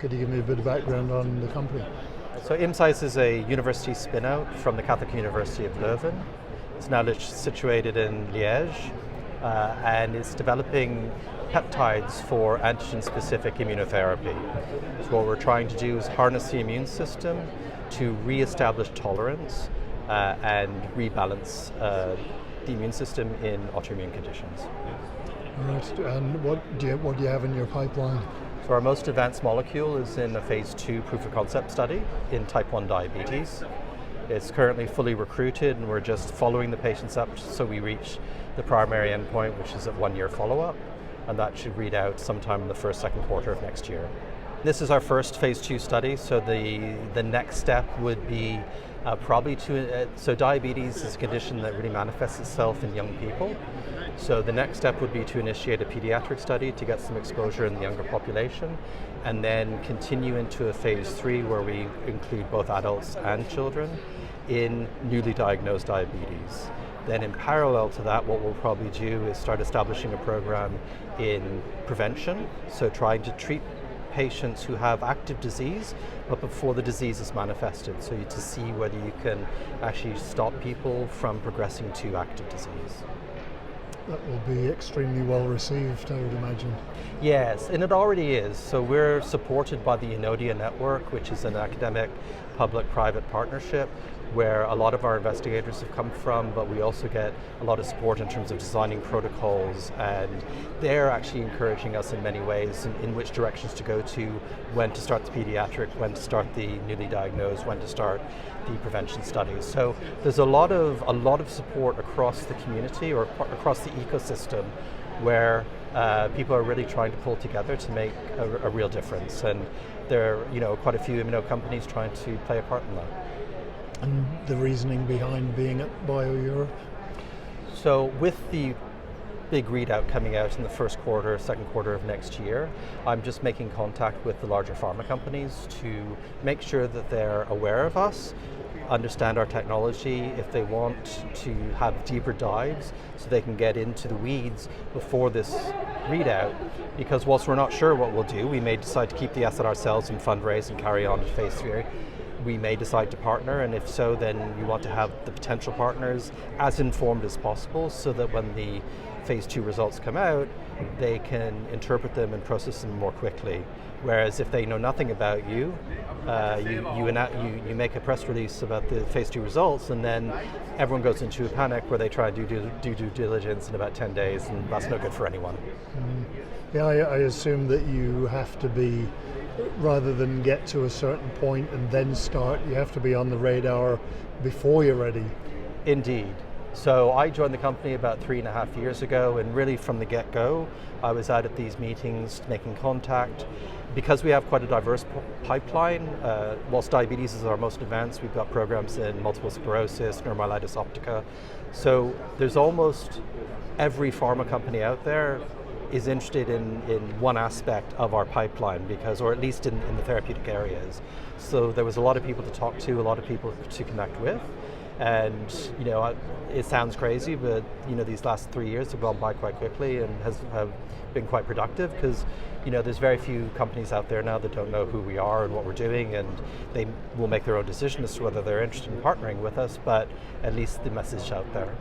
Could you give me a bit of background on the company? So Imcyse is a university spin-out from the Catholic University of Leuven. It's now situated in Liège, and it's developing peptides for antigen-specific immunotherapy. So what we're trying to do is harness the immune system to re-establish tolerance and rebalance the immune system in autoimmune conditions. All right, and what do you have in your pipeline? So our most advanced molecule is in a phase 2 proof of concept study in type 1 diabetes. It's currently fully recruited and we're just following the patients up so we reach the primary endpoint, which is at 1 year follow-up, and that should read out sometime in the second quarter of next year. This is our first phase 2 study, so the next step would be so diabetes is a condition that really manifests itself in young people. So the next step would be to initiate a pediatric study to get some exposure in the younger population, and then continue into a phase 3 where we include both adults and children in newly diagnosed diabetes. Then in parallel to that, what we'll probably do is start establishing a program in prevention, so trying to treat patients who have active disease, but before the disease is manifested, so to see whether you can actually stop people from progressing to active disease. That will be extremely well received, I would imagine. Yes, and it already is. So we're supported by the Inodia network, which is an academic public-private partnership where a lot of our investigators have come from, but we also get a lot of support in terms of designing protocols, and they're actually encouraging us in many ways in which directions to go to, when to start the pediatric, when to start the newly diagnosed, when to start the prevention studies. So there's a lot of support across the community or across the ecosystem where people are really trying to pull together to make a real difference, and there are quite a few immuno companies trying to play a part in that. And the reasoning behind being at BioEurope? So with the big readout coming out in the second quarter of next year, I'm just making contact with the larger pharma companies to make sure that they're aware of us, understand our technology, if they want to have deeper dives so they can get into the weeds before this readout, because whilst we're not sure what we'll do, we may decide to keep the asset ourselves and fundraise and carry on to phase 3. We may decide to partner, and if so, then you want to have the potential partners as informed as possible so that when the phase 2 results come out, they can interpret them and process them more quickly. Whereas if they know nothing about you, you make a press release about the phase 2 results, and then everyone goes into a panic where they try to do due diligence in about 10 days, and that's no good for anyone. Yeah, I assume that you have to be, rather than get to a certain point and then start, you have to be on the radar before you're ready. Indeed. So I joined the company about 3.5 years ago, and really from the get-go, I was out at these meetings making contact. Because we have quite a diverse pipeline, whilst diabetes is our most advanced, we've got programs in multiple sclerosis, neuromyelitis optica. So there's almost every pharma company out there is interested in one aspect of our pipeline, or at least in the therapeutic areas. So there was a lot of people to talk to, a lot of people to connect with. And it sounds crazy, but these last 3 years have gone by quite quickly and have been quite productive, because there's very few companies out there now that don't know who we are and what we're doing, and they will make their own decision as to whether they're interested in partnering with us, but at least the message is out there.